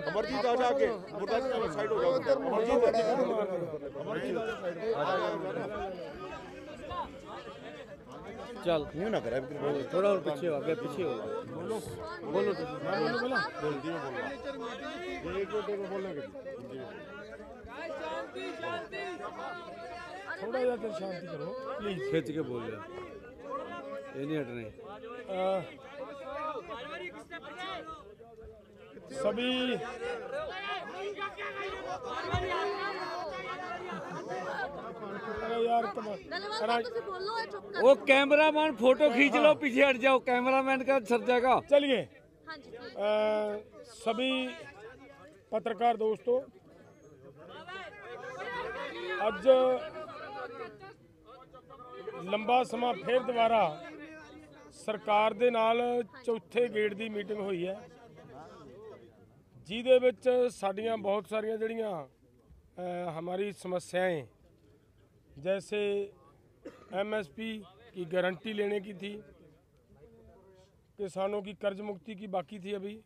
अमरजीत आ जाके साइड हो जाओ। चल यूं ना कर, थोड़ा और पीछे हो, आगे पीछे हो। बोलो बोलो तो बोल दियो, बोल एक दो को बोलने के शांति शांति, थोड़ा ज्यादा शांति करो प्लीज। खींच के बोल रहे, ये नहीं हटने। सभी यार वो कैमरामैन फोटो खींच लो, पीछे हट जाओ, कैमरामैन का सर जाएगा। चलिए सभी पत्रकार दोस्तों, ਅੱਜ ਲੰਬਾ ਸਮਾਂ ਫਿਰ ਦੁਬਾਰਾ ਸਰਕਾਰ ਦੇ ਨਾਲ ਚੌਥੇ ਗੇੜ ਦੀ ਮੀਟਿੰਗ ਹੋਈ ਹੈ, ਜਿਹਦੇ ਵਿੱਚ ਸਾਡੀਆਂ ਬਹੁਤ ਸਾਰੀਆਂ ਜਿਹੜੀਆਂ हमारी समस्याएं, जैसे एमएसपी की गारंटी लेने की थी, किसानों की कर्ज मुक्ति की बाकी थी, अभी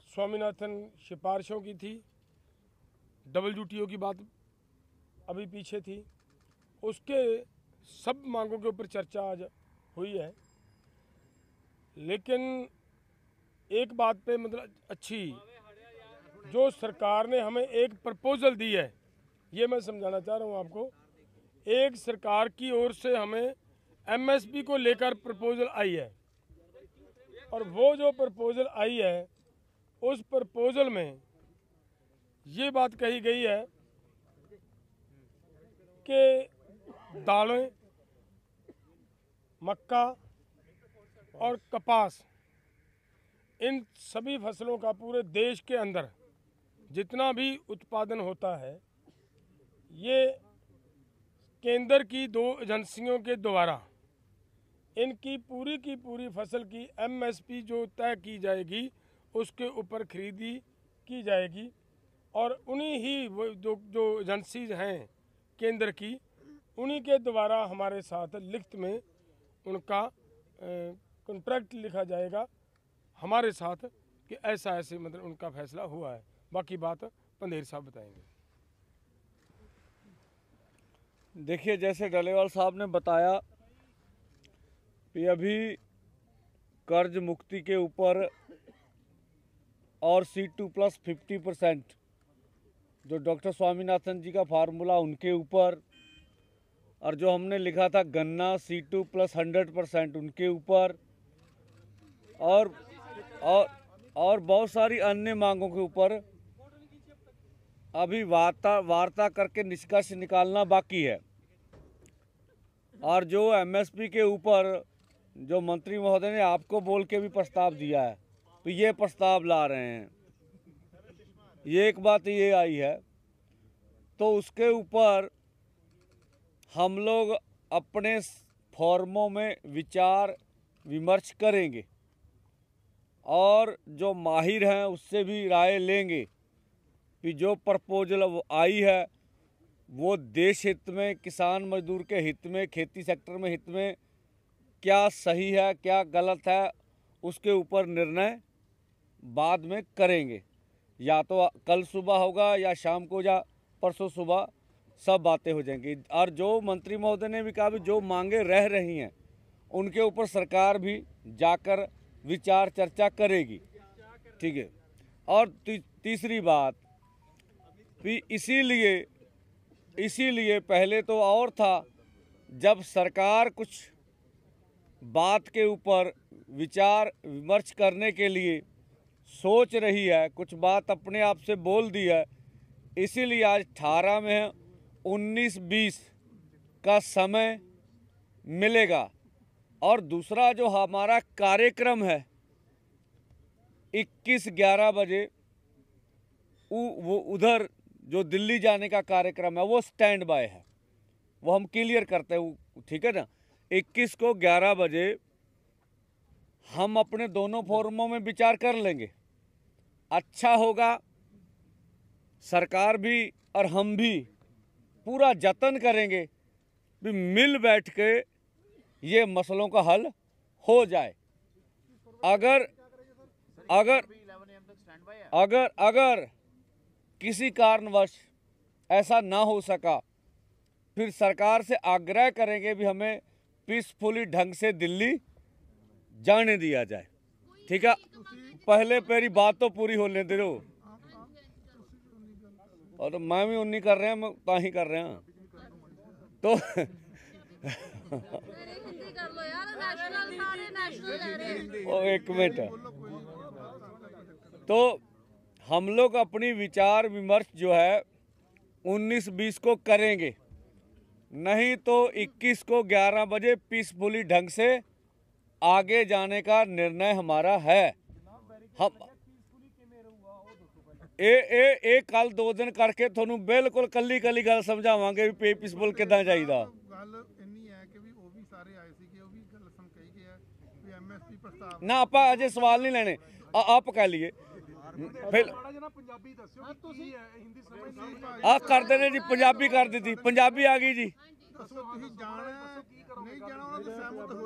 स्वामीनाथन सिफारिशों की थी, WTO की बात अभी पीछे थी, उसके सब मांगों के ऊपर चर्चा आज हुई है। लेकिन एक बात पे मतलब अच्छी, जो सरकार ने हमें एक प्रपोजल दी है, ये मैं समझाना चाह रहा हूँ आपको। एक सरकार की ओर से हमें एमएसपी को लेकर प्रपोजल आई है, और वो जो प्रपोजल आई है, उस प्रपोजल में ये बात कही गई है कि दालें, मक्का और कपास, इन सभी फसलों का पूरे देश के अंदर जितना भी उत्पादन होता है, ये केंद्र की 2 एजेंसियों के द्वारा इनकी पूरी की पूरी फसल की एमएसपी जो तय की जाएगी, उसके ऊपर खरीदी की जाएगी। और उन्हीं ही जो एजेंसीज हैं केंद्र की, उन्हीं के द्वारा हमारे साथ लिखित में उनका कॉन्ट्रैक्ट लिखा जाएगा हमारे साथ कि ऐसा ऐसे मतलब उनका फैसला हुआ है। बाकी बात पंधेर साहब बताएंगे। देखिए, जैसे डलेवाल साहब ने बताया कि अभी कर्ज मुक्ति के ऊपर और C2+ 50% जो डॉक्टर स्वामीनाथन जी का फार्मूला, उनके ऊपर, और जो हमने लिखा था गन्ना C2+ 100% उनके ऊपर, और बहुत सारी अन्य मांगों के ऊपर अभी वार्ता करके निष्कर्ष निकालना बाकी है। और जो एमएसपी के ऊपर जो मंत्री महोदय ने आपको बोल के भी प्रस्ताव दिया है, तो ये प्रस्ताव ला रहे हैं, ये एक बात ये आई है। तो उसके ऊपर हम लोग अपने फॉर्मों में विचार विमर्श करेंगे, और जो माहिर हैं उससे भी राय लेंगे कि जो प्रपोजल आई है वो देश हित में, किसान मजदूर के हित में, खेती सेक्टर में हित में क्या सही है क्या गलत है, उसके ऊपर निर्णय बाद में करेंगे। या तो कल सुबह होगा या शाम को या परसों सुबह सब बातें हो जाएंगी। और जो मंत्री महोदय ने भी कहा भी जो मांगे रह रही हैं उनके ऊपर सरकार भी जाकर विचार चर्चा करेगी, ठीक है। और तीसरी बात भी, इसीलिए पहले तो और था, जब सरकार कुछ बात के ऊपर विचार विमर्श करने के लिए सोच रही है, कुछ बात अपने आप से बोल दी है, इसीलिए आज 18 में है, 19-20 का समय मिलेगा। और दूसरा जो हमारा कार्यक्रम है 21-11 बजे, वो उधर जो दिल्ली जाने का कार्यक्रम है वो स्टैंड बाय है, वो हम क्लियर करते हैं, ठीक है ना। 21 को 11 बजे हम अपने दोनों फोरमों में विचार कर लेंगे। अच्छा होगा सरकार भी और हम भी पूरा जतन करेंगे भी मिल बैठ के ये मसलों का हल हो जाए। अगर अगर अगर अगर किसी कारणवश ऐसा ना हो सका, फिर सरकार से आग्रह करेंगे भी हमें पीसफुली ढंग से दिल्ली जाने दिया जाए। ठीक है, पहले मेरी बात तो पूरी होने दे रहो। और मैं भी उन्नी कर रहे हैं, मैं ताही कर रहे हैं तो ओ एक मिनट। तो हम लोग अपनी विचार विमर्श जो है 19-20 को करेंगे, नहीं तो 21 को 11 बजे पीसफुली ढंग से आगे जाने का निर्णय हमारा है। हम ए कल 2 दिन करके थोनू बिल्कुल कली गल समझावांगे भी पीसफुल किदां चाहिदा। ना आप अजे सवाल नहीं लेने, आप कह लिए फिर आ कर देने जी। पंजाबी कर दी थी, पंजाबी आ गई जी।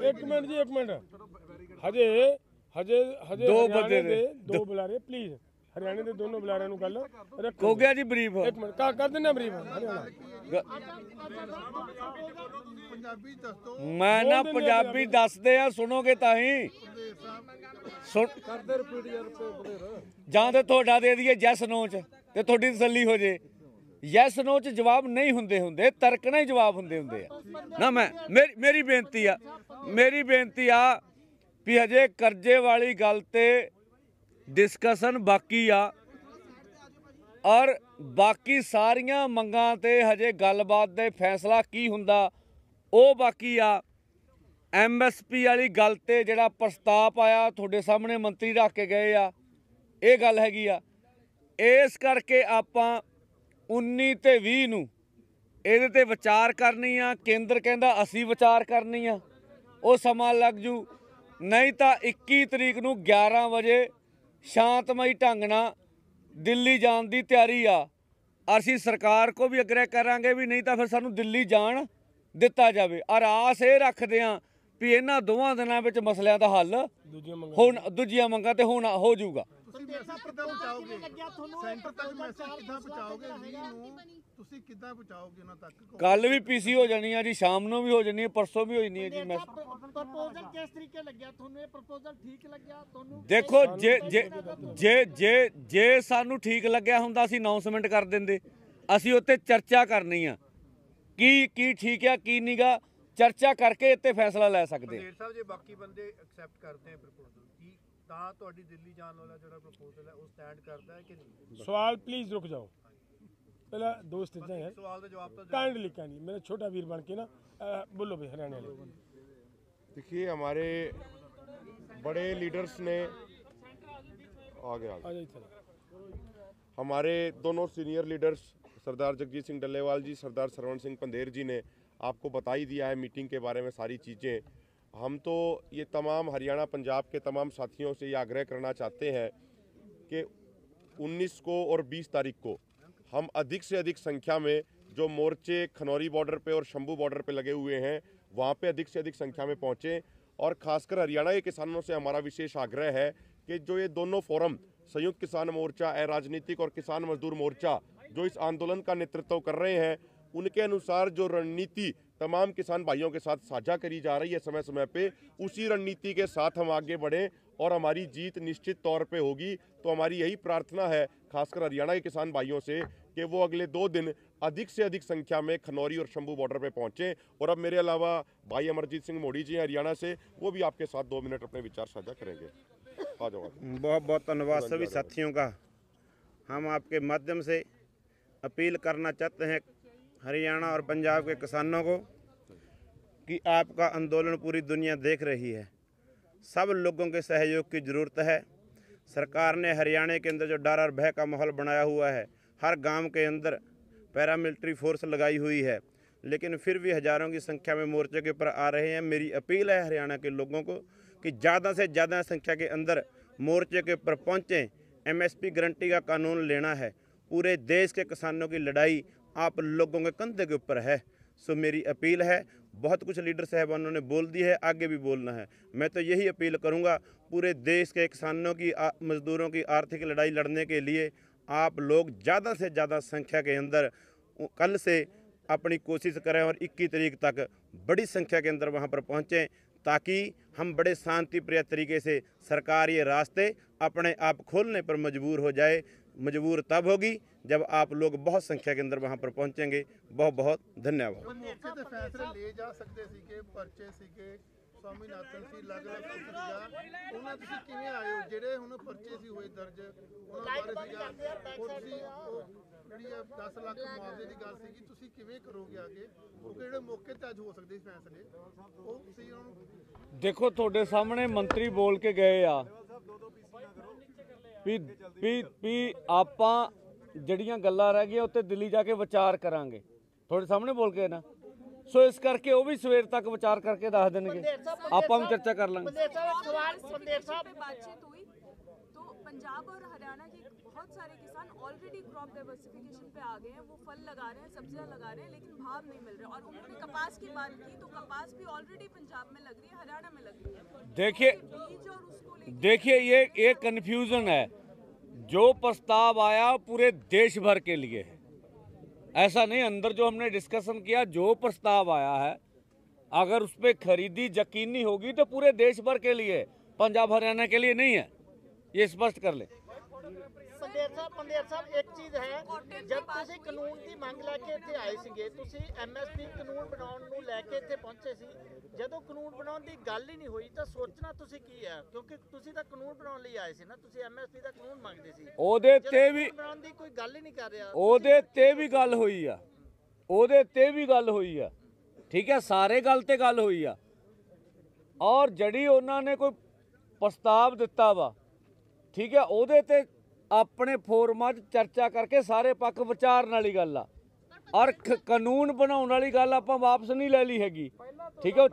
एक मिनट जी, एक मिनट। हजे हजे हजे दो बंदे ने, दो बुलारे प्लीज हरियाणा के दोनों बुलारे नु गल रखो। हो गया जी ब्रीफ। एक मिनट का कर देना ब्रीफ हरियाणा। मैं ना पंजाबी दस दे आ, सुनोगे ताही सुन ਜਾਂ ਤੇ ਤੁਹਾਡਾ ਦੇ ਦਈਏ ਯੈਸ ਨੋ ਚ ਤੇ ਤੁਹਾਡੀ ਤਸੱਲੀ ਹੋ ਜੇ। ਯੈਸ ਨੋ ਚ ਜਵਾਬ ਨਹੀਂ ਹੁੰਦੇ, ਤਰਕ ਨਾਲ ਹੀ ਜਵਾਬ ਹੁੰਦੇ ਆ ਨਾ। ਮੈਂ ਮੇਰੀ ਬੇਨਤੀ ਆ ਵੀ ਹਜੇ ਕਰਜ਼ੇ ਵਾਲੀ ਗੱਲ ਤੇ ਡਿਸਕਸ਼ਨ ਬਾਕੀ ਆ, ਔਰ ਬਾਕੀ ਸਾਰੀਆਂ ਮੰਗਾਂ ਤੇ ਹਜੇ ਗੱਲਬਾਤ ਦੇ ਫੈਸਲਾ ਕੀ ਹੁੰਦਾ ਉਹ ਬਾਕੀ ਆ। MSP वाली गल ते जिहड़ा प्रस्ताव आया तुहाडे सामने मंत्री रख के गए आ, ये गल हैगी आ। इस करके आपां 19 ते 20 नूं इहदे ते विचार करनी आ। केंद्र कहंदा असीं विचार करनी आ, वो समा लग जू। नहीं तो 21 तरीक नूं 11 बजे शांतमई ढंग नाल दिल्ली जाण दी तैयारी आ। असीं सरकार को भी आग्रह करांगे भी नहीं तो फिर सानूं दिल्ली जाण दिता जावे। और आस ये रखदे आ भी इन्हां दोवां दिनां विच मसलिਆਂ ਦਾ हल ਹੁਣ ਦੂਜੀਆਂ ਮੰਗਾਂ ਤੇ ਹੁਣ ਹੋ ਜਾਊਗਾ। ਕੱਲ ਵੀ ਪੀਸੀ ਹੋ ਜਾਣੀ ਆ ਜੀ, ਸ਼ਾਮ ਨੂੰ ਵੀ ਹੋ ਜਾਣੀ ਹੈ, ਪਰਸੋਂ ਵੀ ਹੋ ਜਾਣੀ ਹੈ ਜੀ। ਮੈਂ ਪ੍ਰਪੋਜ਼ਲ ਕਿਸ ਤਰੀਕੇ ਲੱਗਿਆ ਤੁਹਾਨੂੰ? ਇਹ ਪ੍ਰਪੋਜ਼ਲ ਠੀਕ ਲੱਗਿਆ ਤੁਹਾਨੂੰ? ਦੇਖੋ ਜੇ ਸਾਨੂੰ ਠੀਕ ਲੱਗਿਆ ਹੁੰਦਾ ਅਸੀਂ ਅਨਾਉਂਸਮੈਂਟ ਕਰ ਦਿੰਦੇ। ਅਸੀਂ ਉੱਤੇ ਚਰਚਾ ਕਰਨੀ ਆ ਕੀ ਠੀਕ ਆ ਕੀ ਨਹੀਂਗਾ, चर्चा करके इत्ते फैसला ले सकते। साहब जे बाकी बंदे एक्सेप्ट करते हैं प्रपोजल की तां ਤੁਹਾਡੀ ਦਿੱਲੀ ਜਾਣ ਵਾਲਾ ਜਿਹੜਾ ਪ੍ਰਪੋਜ਼ਲ ਹੈ ਉਹ ਸਟੈਂਡ ਕਰਦਾ ਹੈ ਕਿ नहीं? सवाल प्लीज रुक जाओ, पहला दोस्त इतना है सवाल का जवाब तो काइंडली मेरा छोटा वीर बन के ना बोलो भाई हरियाणा वाले। देखिए हमारे बड़े लीडर्स ने आगे हमारे दोनों सीनियर लीडर्स सरदार जगजीत सिंह डल्लेवाल जी, सरदार सरवण सिंह पंधेर जी ने आपको बता ही दिया है मीटिंग के बारे में सारी चीज़ें। हम तो ये तमाम हरियाणा पंजाब के तमाम साथियों से ये आग्रह करना चाहते हैं कि 19 को और 20 तारीख को हम अधिक से अधिक संख्या में जो मोर्चे खनौरी बॉर्डर पे और शंभू बॉर्डर पे लगे हुए हैं वहाँ पे अधिक से अधिक संख्या में पहुँचें। और ख़ासकर हरियाणा के किसानों से हमारा विशेष आग्रह है कि जो ये दोनों फोरम संयुक्त किसान मोर्चा, अराजनीतिक और किसान मजदूर मोर्चा जो इस आंदोलन का नेतृत्व कर रहे हैं, उनके अनुसार जो रणनीति तमाम किसान भाइयों के साथ साझा करी जा रही है समय समय पे, उसी रणनीति के साथ हम आगे बढ़ें और हमारी जीत निश्चित तौर पे होगी। तो हमारी यही प्रार्थना है खासकर हरियाणा के किसान भाइयों से कि वो अगले 2 दिन अधिक से अधिक संख्या में खनौरी और शंभू बॉर्डर पे पहुँचें। और अब मेरे अलावा भाई अमरजीत सिंह मोड़ी जी हरियाणा से, वो भी आपके साथ 2 मिनट अपने विचार साझा करेंगे। आ जाओ। बहुत बहुत धन्यवाद सभी साथियों का। हम आपके माध्यम से अपील करना चाहते हैं हरियाणा और पंजाब के किसानों को कि आपका आंदोलन पूरी दुनिया देख रही है। सब लोगों के सहयोग की ज़रूरत है। सरकार ने हरियाणा के अंदर जो डर और भय का माहौल बनाया हुआ है, हर गांव के अंदर पैरामिलिट्री फोर्स लगाई हुई है, लेकिन फिर भी हज़ारों की संख्या में मोर्चे के ऊपर आ रहे हैं। मेरी अपील है हरियाणा के लोगों को कि ज़्यादा से ज़्यादा संख्या के अंदर मोर्चे के ऊपर पहुँचें। MSP गारंटी का कानून लेना है पूरे देश के किसानों की लड़ाई आप लोगों के कंधे के ऊपर है। सो मेरी अपील है, बहुत कुछ लीडर साहबानों ने बोल दी है, आगे भी बोलना है। मैं तो यही अपील करूंगा, पूरे देश के किसानों की मजदूरों की आर्थिक लड़ाई लड़ने के लिए आप लोग ज़्यादा से ज़्यादा संख्या के अंदर कल से अपनी कोशिश करें और 21 तारीख तक बड़ी संख्या के अंदर वहां पर पहुंचें, ताकि हम बड़े शांति प्रिय तरीके से सरकार ये रास्ते अपने आप खोलने पर मजबूर हो जाए। मजबूर तब होगी जब आप लोग बहुत संख्या के अंदर वहां पर पहुंचेंगे। बहुत बहुत धन्यवाद। मौके ते फैसले ले जा सकते ਸੀਗੇ, ਪਰਚੇ ਸੀਗੇ, स्वामीनाथन ਸੀ, ਅਲੱਗ-ਅਲੱਗ ਸੀਗਾ, ਉਹਨਾਂ ਤੁਸੀਂ ਕਿਵੇਂ ਆਏ ਹੋ? ਜਿਹੜੇ ਹੁਣ ਪਰਚੇ ਸੀ ਹੋਏ ਦਰਜ, ਉਹਨਾਂ ਬਾਰੇ ਸੀਗਾ, ਉਹ ਤੁਸੀਂ ਜਿਹੜੀ 10 ਲੱਖ ਮੁਆਵਜ਼ੇ ਦੀ ਗੱਲ ਸੀਗੀ, ਤੁਸੀਂ ਕਿਵੇਂ ਕਰੋਗੇ ਆਗੇ? ਕਿਉਂਕਿ ਜਿਹੜੇ ਮੌਕੇ ਤੇ ਅੱਜ ਹੋ ਸਕਦੇ ਸੀ ਫੈਸਲੇ, ਉਹ ਤੁਸੀਂ ਉਹਨਾਂ ਨੂੰ देखो ਤੁਹਾਡੇ ਸਾਹਮਣੇ ਮੰਤਰੀ ਬੋਲ ਕੇ ਗਏ ਆ ਵੀ ਆਪਾਂ ਜਿਹੜੀਆਂ ਗੱਲਾਂ ਰਹਿ ਗਈਆਂ ਉੱਤੇ ਦਿੱਲੀ ਜਾ ਕੇ ਵਿਚਾਰ ਕਰਾਂਗੇ। ਤੁਹਾਡੇ ਸਾਹਮਣੇ ਬੋਲ ਕੇ ਨਾ, ਸੋ ਇਸ ਕਰਕੇ ਉਹ ਵੀ ਸਵੇਰ ਤੱਕ ਵਿਚਾਰ ਕਰਕੇ ਦੱਸ ਦੇਣਗੇ, ਆਪਾਂ ਵੀ ਚਰਚਾ ਕਰ ਲਾਂਗੇ। पंदेर साहब एक सवाल, पंदेर साहब पे बातचीत हुई तो पंजाब और हरियाणा के बहुत सारे किसान ऑलरेडी क्रॉप डाइवर्सिफिकेशन पे आ गए हैं, वो फल लगा रहे हैं, सब्जियां लगा रहे हैं, लेकिन भाव नहीं मिल रहे। और उन्होंने कपास की बात की तो कपास भी ऑलरेडी पंजाब में लग रही है, हरियाणा में लग रही है। देखिए बीज और उसको लेके देखिए ये कन्फ्यूज़न है। जो प्रस्ताव आया पूरे देश भर के लिए है, ऐसा नहीं। अंदर जो हमने डिस्कशन किया, जो प्रस्ताव आया है अगर उस पर खरीदी यकीनी होगी तो पूरे देश भर के लिए, पंजाब हरियाणा के लिए नहीं है, ये स्पष्ट कर ले। पंदेर साहब एक चीज़ है, जब ਤੁਸੀਂ ਕਾਨੂੰਨ ਦੀ ਮੰਗ ਲੈ ਕੇ ਇੱਥੇ ਆਏ ਸੀਗੇ, ਤੁਸੀਂ ਐਮਐਸਪੀ ਕਾਨੂੰਨ ਬਣਾਉਣ ਨੂੰ ਲੈ ਕੇ ਇੱਥੇ ਪਹੁੰਚੇ ਸੀ, ਜਦੋਂ ਕਾਨੂੰਨ ਬਣਾਉਣ ਦੀ ਗੱਲ ਹੀ ਨਹੀਂ ਹੋਈ ਤਾਂ ਸੋਚਣਾ ਤੁਸੀਂ ਕੀ ਹੈ? ਕਿਉਂਕਿ ਤੁਸੀਂ ਤਾਂ ਕਾਨੂੰਨ ਬਣਾਉਣ ਲਈ ਆਏ ਸੀ ਨਾ, ਤੁਸੀਂ ਐਮਐਸਪੀ ਦਾ ਕਾਨੂੰਨ ਮੰਗਦੇ ਸੀ। ਉਹਦੇ ਤੇ ਵੀ ਬਣਾਉਣ ਦੀ ਕੋਈ ਗੱਲ ਹੀ ਨਹੀਂ ਕਰ ਰਿਹਾ। ਉਹਦੇ ਤੇ ਵੀ ਗੱਲ ਹੋਈ ਆ, ਉਹਦੇ ਤੇ ਵੀ ਗੱਲ ਹੋਈ ਆ, ਠੀਕ ਹੈ, ਸਾਰੇ ਗੱਲ ਤੇ ਗੱਲ ਹੋਈ ਆ। ਔਰ ਜਿਹੜੀ ਉਹਨਾਂ ਨੇ ਕੋਈ ਪ੍ਰਸਤਾਵ ਦਿੱਤਾ ਵਾ, ਠੀਕ ਹੈ, ਉਹਦੇ ਤੇ ਆਪਣੇ ਫੋਰਮਾਂ 'ਚ ਚਰਚਾ ਕਰਕੇ ਸਾਰੇ ਪੱਖ ਵਿਚਾਰਨ ਵਾਲੀ ਗੱਲ ਆ। ਔਰ ਕਾਨੂੰਨ ਬਣਾਉਣ ਵਾਲੀ ਗੱਲ ਆਪਾਂ ਵਾਪਸ ਨਹੀਂ ਲੈ ਲਈ ਹੈਗੀ, ਠੀਕ ਹੈ।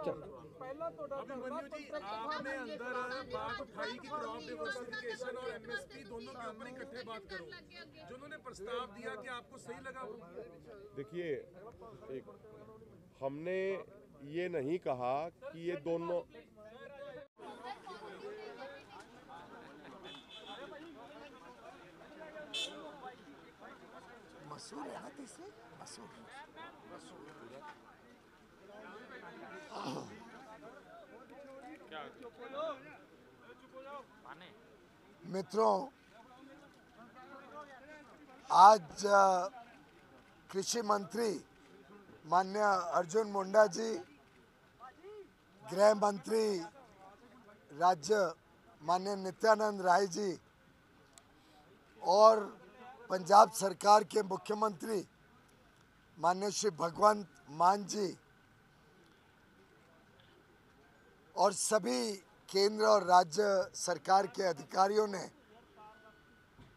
आपने अंदर बात उठाई कि क्रॉप डाइवर्सिफिकेशन और एमएसपी दोनों के ऊपर इकट्ठे बात करो, जो उन्होंने प्रस्ताव दिया कि आपको सही लगा वो? देखिए, हमने ये नहीं कहा कि ये दोनों मसूर है ना, तीसरे मसूर मित्रों, आज कृषि मंत्री माननीय अर्जुन मुंडा जी, गृह मंत्री राज्य माननीय नित्यानंद राय जी और पंजाब सरकार के मुख्यमंत्री माननीय श्री भगवंत मान जी और सभी केंद्र और राज्य सरकार के अधिकारियों ने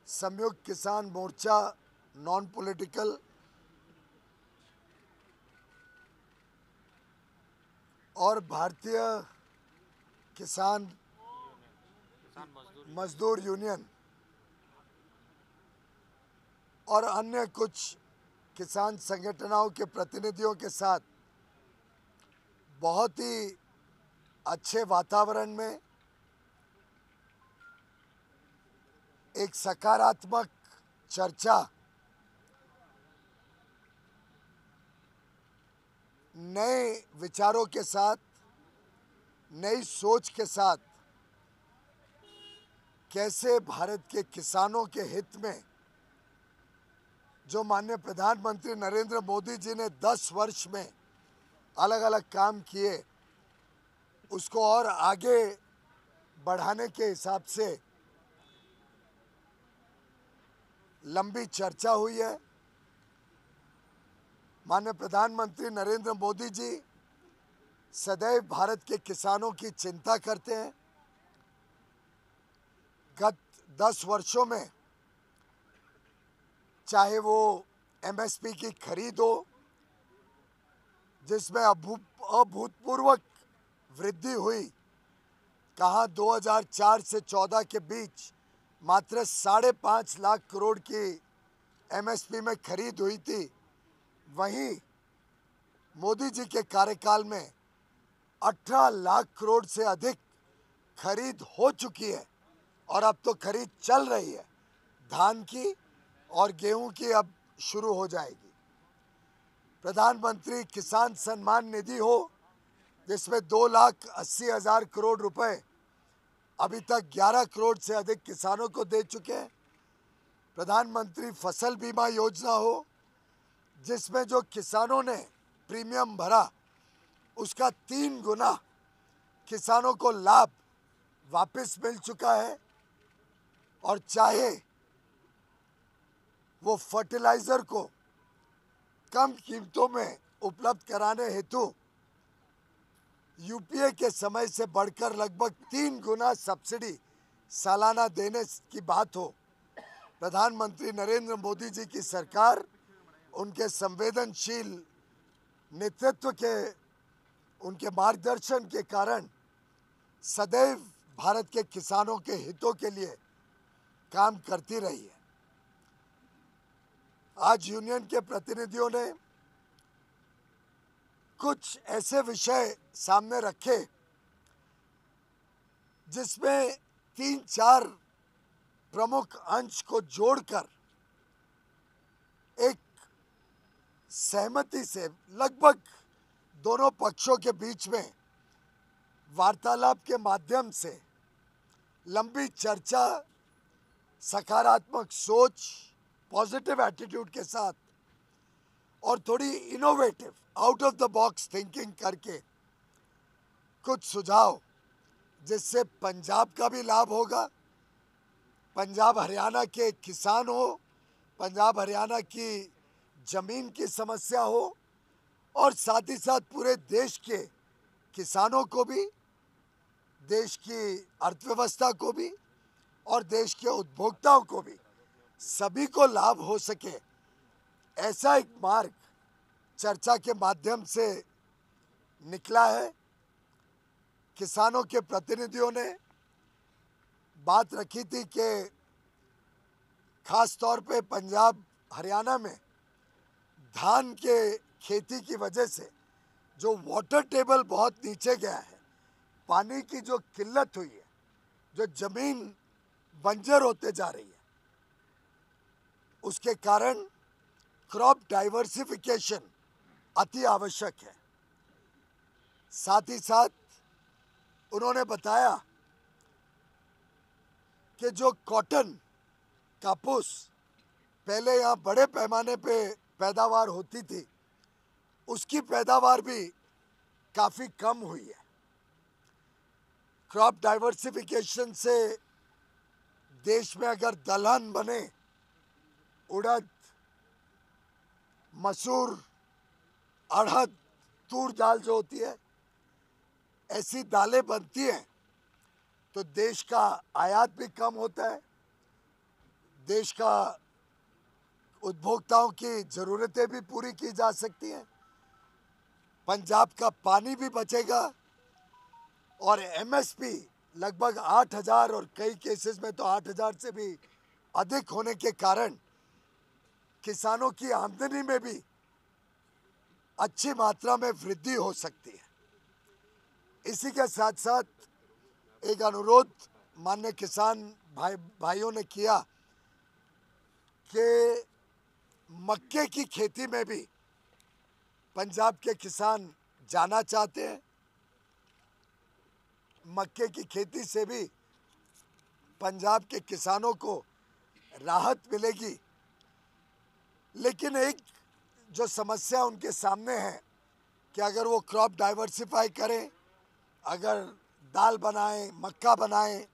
संयुक्त किसान मोर्चा, नॉन पॉलिटिकल और भारतीय किसान मजदूर यूनियन और अन्य कुछ किसान संगठनों के प्रतिनिधियों के साथ बहुत ही अच्छे वातावरण में एक सकारात्मक चर्चा, नए विचारों के साथ, नई सोच के साथ कैसे भारत के किसानों के हित में जो माननीय प्रधानमंत्री नरेंद्र मोदी जी ने 10 वर्ष में अलग अलग काम किए, उसको और आगे बढ़ाने के हिसाब से लंबी चर्चा हुई है। माननीय प्रधानमंत्री नरेंद्र मोदी जी सदैव भारत के किसानों की चिंता करते हैं। गत 10 वर्षों में चाहे वो एमएसपी की खरीद हो, जिसमें अभूतपूर्व वृद्धि हुई, कहाँ 2004 से 14 के बीच मात्र 5.5 लाख करोड़ की एमएसपी में खरीद हुई थी, वहीं मोदी जी के कार्यकाल में 18 लाख करोड़ से अधिक खरीद हो चुकी है और अब तो खरीद चल रही है। धान की और गेहूं की अब शुरू हो जाएगी। प्रधानमंत्री किसान सम्मान निधि हो, जिसमें 2,80,000 करोड़ रुपए अभी तक 11 करोड़ से अधिक किसानों को दे चुके हैं। प्रधानमंत्री फसल बीमा योजना हो, जिसमें जो किसानों ने प्रीमियम भरा उसका 3 गुना किसानों को लाभ वापस मिल चुका है। और चाहे वो फर्टिलाइजर को कम कीमतों में उपलब्ध कराने हेतु यूपीए के समय से बढ़कर लगभग 3 गुना सब्सिडी सालाना देने की बात हो, प्रधानमंत्री नरेंद्र मोदी जी की सरकार उनके संवेदनशील नेतृत्व के, उनके मार्गदर्शन के कारण सदैव भारत के किसानों के हितों के लिए काम करती रही है। आज यूनियन के प्रतिनिधियों ने कुछ ऐसे विषय सामने रखे जिसमें 3-4 प्रमुख अंश को जोड़कर एक सहमति से लगभग दोनों पक्षों के बीच में वार्तालाप के माध्यम से लंबी चर्चा, सकारात्मक सोच, पॉजिटिव एटीट्यूड के साथ और थोड़ी innovative out of the box thinking करके कुछ सुझाव, जिससे पंजाब का भी लाभ होगा, पंजाब हरियाणा के किसान हो, पंजाब हरियाणा की जमीन की समस्या हो और साथ ही साथ पूरे देश के किसानों को भी, देश की अर्थव्यवस्था को भी और देश के उपभोक्ताओं को भी, सभी को लाभ हो सके, ऐसा एक मार्ग चर्चा के माध्यम से निकला है। किसानों के प्रतिनिधियों ने बात रखी थी कि खास तौर पे पंजाब हरियाणा में धान के खेती की वजह से जो वाटर टेबल बहुत नीचे गया है, पानी की जो किल्लत हुई है, जो जमीन बंजर होते जा रही है, उसके कारण क्रॉप डाइवर्सिफिकेशन अति आवश्यक है। साथ ही साथ उन्होंने बताया कि जो कॉटन, कापूस पहले यहाँ बड़े पैमाने पे पैदावार होती थी, उसकी पैदावार भी काफ़ी कम हुई है। क्रॉप डाइवर्सिफिकेशन से देश में अगर दलहन बने, उड़द, मसूर, अड़हर, तूर दाल जो होती है, ऐसी दालें बनती हैं तो देश का आयात भी कम होता है, देश का उपभोक्ताओं की ज़रूरतें भी पूरी की जा सकती हैं, पंजाब का पानी भी बचेगा और एमएसपी लगभग 8,000 और कई केसेस में तो 8,000 से भी अधिक होने के कारण किसानों की आमदनी में भी अच्छी मात्रा में वृद्धि हो सकती है। इसी के साथ साथ एक अनुरोध माननीय किसान भाइयों ने किया कि मक्के की खेती में भी पंजाब के किसान जाना चाहते हैं। मक्के की खेती से भी पंजाब के किसानों को राहत मिलेगी, लेकिन एक जो समस्या उनके सामने है कि अगर वो क्रॉप डाइवर्सिफाई करें, अगर दाल बनाएं, मक्का बनाएं,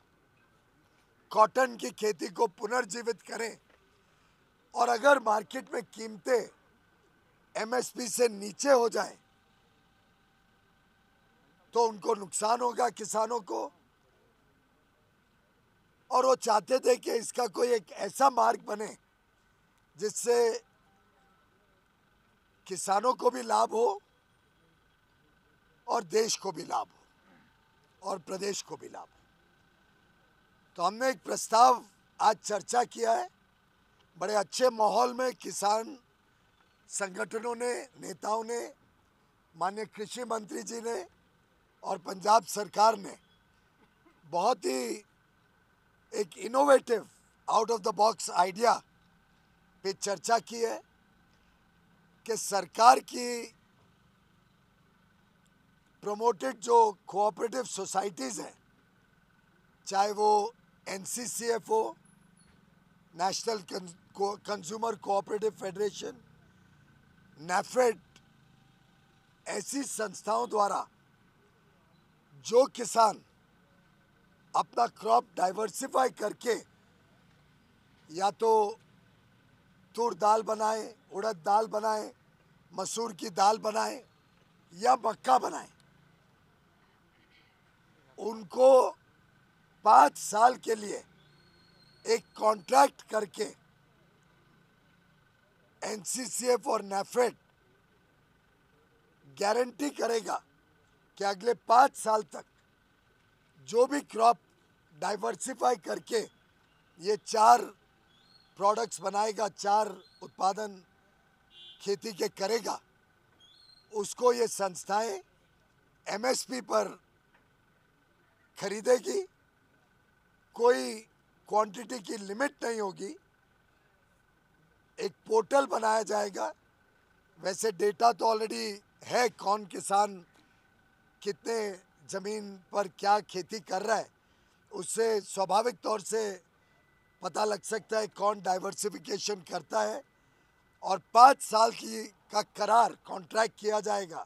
कॉटन की खेती को पुनर्जीवित करें और अगर मार्केट में कीमतें एमएसपी से नीचे हो जाएं तो उनको नुकसान होगा, किसानों को। और वो चाहते थे कि इसका कोई एक ऐसा मार्ग बने जिससे किसानों को भी लाभ हो और देश को भी लाभ हो और प्रदेश को भी लाभ हो। तो हमने एक प्रस्ताव आज चर्चा किया है बड़े अच्छे माहौल में किसान संगठनों ने, नेताओं ने, माननीय कृषि मंत्री जी ने और पंजाब सरकार ने बहुत ही एक innovative out of the box idea पे चर्चा की है कि सरकार की प्रमोटेड जो कोऑपरेटिव सोसाइटीज़ हैं, चाहे वो NCCF हो, national consumer cooperative federation, NAFED, ऐसी संस्थाओं द्वारा जो किसान अपना क्रॉप डाइवर्सिफाई करके या तो तूर दाल बनाए, उड़द दाल बनाए, मसूर की दाल बनाए या मक्का बनाए, उनको 5 साल के लिए एक कॉन्ट्रैक्ट करके NCCF और NAFED गारंटी करेगा कि अगले 5 साल तक जो भी क्रॉप डाइवर्सिफाई करके ये 4 प्रोडक्ट्स बनाएगा, 4 उत्पादन खेती के करेगा, उसको ये संस्थाएं MSP पर खरीदेगी। कोई क्वांटिटी की लिमिट नहीं होगी। एक पोर्टल बनाया जाएगा। वैसे डेटा तो ऑलरेडी है, कौन किसान कितने ज़मीन पर क्या खेती कर रहा है, उससे स्वाभाविक तौर से पता लग सकता है कौन डाइवर्सिफिकेशन करता है। और 5 साल का करार कॉन्ट्रैक्ट किया जाएगा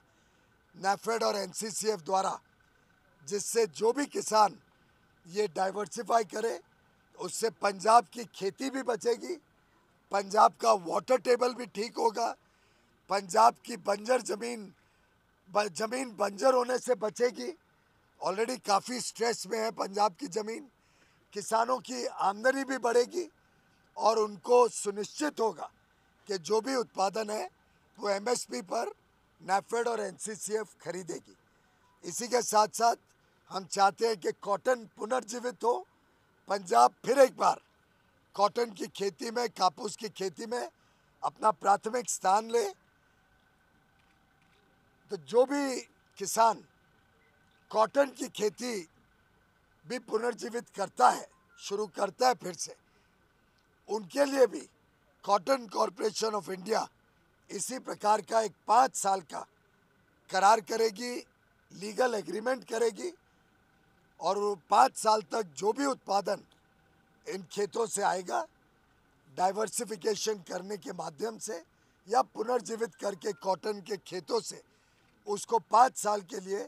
NAFED और NCCF द्वारा, जिससे जो भी किसान ये डाइवर्सिफाई करे उससे पंजाब की खेती भी बचेगी, पंजाब का वाटर टेबल भी ठीक होगा, पंजाब की बंजर ज़मीन बंजर होने से बचेगी। ऑलरेडी काफ़ी स्ट्रेस में है पंजाब की ज़मीन। किसानों की आमदनी भी बढ़ेगी और उनको सुनिश्चित होगा कि जो भी उत्पादन है वो MSP पर NAFED और NCCF खरीदेगी। इसी के साथ साथ हम चाहते हैं कि कॉटन पुनर्जीवित हो, पंजाब फिर एक बार कॉटन की खेती में, कापूस की खेती में अपना प्राथमिक स्थान ले। तो जो भी किसान कॉटन की खेती भी पुनर्जीवित करता है, शुरू करता है फिर से, उनके लिए भी कॉटन कॉरपोरेशन ऑफ इंडिया इसी प्रकार का एक 5 साल का करार करेगी, लीगल एग्रीमेंट करेगी और 5 साल तक जो भी उत्पादन इन खेतों से आएगा, डाइवर्सिफिकेशन करने के माध्यम से या पुनर्जीवित करके कॉटन के खेतों से उसको 5 साल के लिए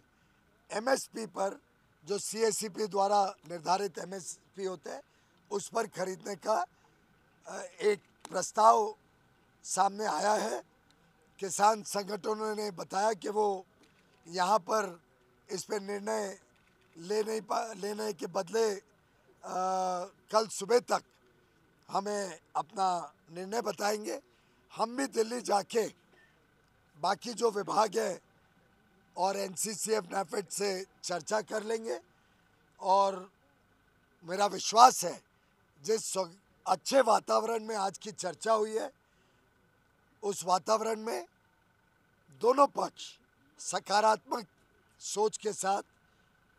MSP पर, जो CACP द्वारा निर्धारित MSP होते हैं, उस पर खरीदने का एक प्रस्ताव सामने आया है। किसान संगठनों ने बताया कि वो यहाँ पर इस पर निर्णय लेने के बदले कल सुबह तक हमें अपना निर्णय बताएंगे। हम भी दिल्ली जाके बाकी जो विभाग है और NCCF NAFED से चर्चा कर लेंगे और मेरा विश्वास है जिस अच्छे वातावरण में आज की चर्चा हुई है, उस वातावरण में दोनों पक्ष सकारात्मक सोच के साथ,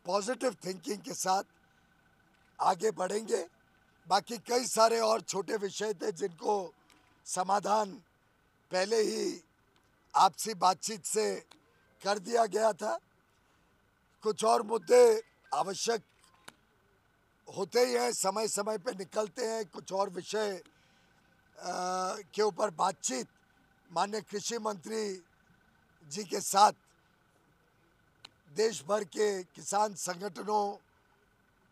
पॉजिटिव थिंकिंग के साथ आगे बढ़ेंगे। बाकी कई सारे और छोटे विषय थे जिनको समाधान पहले ही आपसी बातचीत से कर दिया गया था। कुछ और मुद्दे आवश्यक होते ही हैं, समय समय पे निकलते हैं। कुछ और विषय के ऊपर बातचीत माननीय कृषि मंत्री जी के साथ देश भर के किसान संगठनों,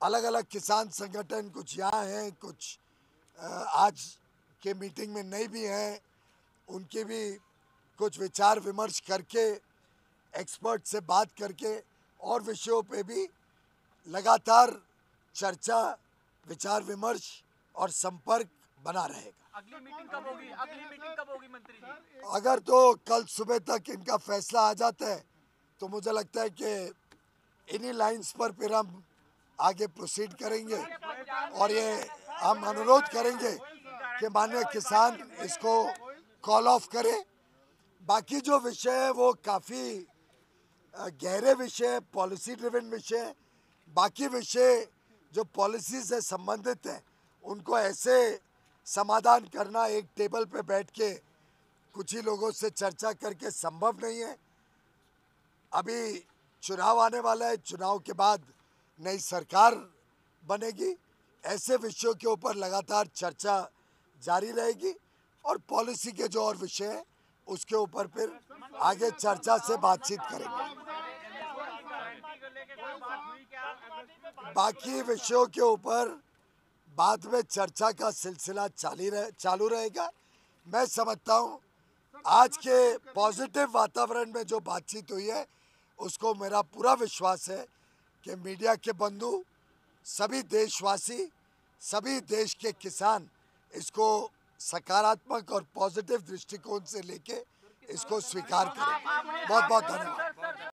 अलग अलग किसान संगठन, कुछ यहाँ हैं, कुछ आज के मीटिंग में नहीं भी हैं, उनके भी कुछ विचार विमर्श करके, एक्सपर्ट से बात करके और विषयों पे भी लगातार चर्चा, विचार विमर्श और संपर्क बना रहेगा। अगली मीटिंग कब होगी? अगली मीटिंग कब होगी मंत्री जी? अगर तो कल सुबह तक इनका फैसला आ जाता है तो मुझे लगता है कि इन्हीं लाइंस पर फिर हम आगे प्रोसीड करेंगे और ये हम अनुरोध करेंगे कि माननीय किसान इसको कॉल ऑफ करे। बाकी जो विषय है वो काफ़ी गहरे विषय, पॉलिसी ड्रिवन विषय, बाकी विषय जो पॉलिसी से संबंधित है उनको ऐसे समाधान करना एक टेबल पे बैठ के कुछ ही लोगों से चर्चा करके संभव नहीं है। अभी चुनाव आने वाला है, चुनाव के बाद नई सरकार बनेगी, ऐसे विषयों के ऊपर लगातार चर्चा जारी रहेगी और पॉलिसी के जो और विषय हैं उसके ऊपर फिर आगे चर्चा से बातचीत करेंगे। बाकी विषयों के ऊपर बाद में चर्चा का सिलसिला चालू रहेगा। मैं समझता हूँ आज के पॉजिटिव वातावरण में जो बातचीत हुई है उसको मेरा पूरा विश्वास है कि मीडिया के बंधु, सभी देशवासी, सभी देश के किसान इसको सकारात्मक और पॉजिटिव दृष्टिकोण से लेके इसको स्वीकार करें। बहुत बहुत धन्यवाद।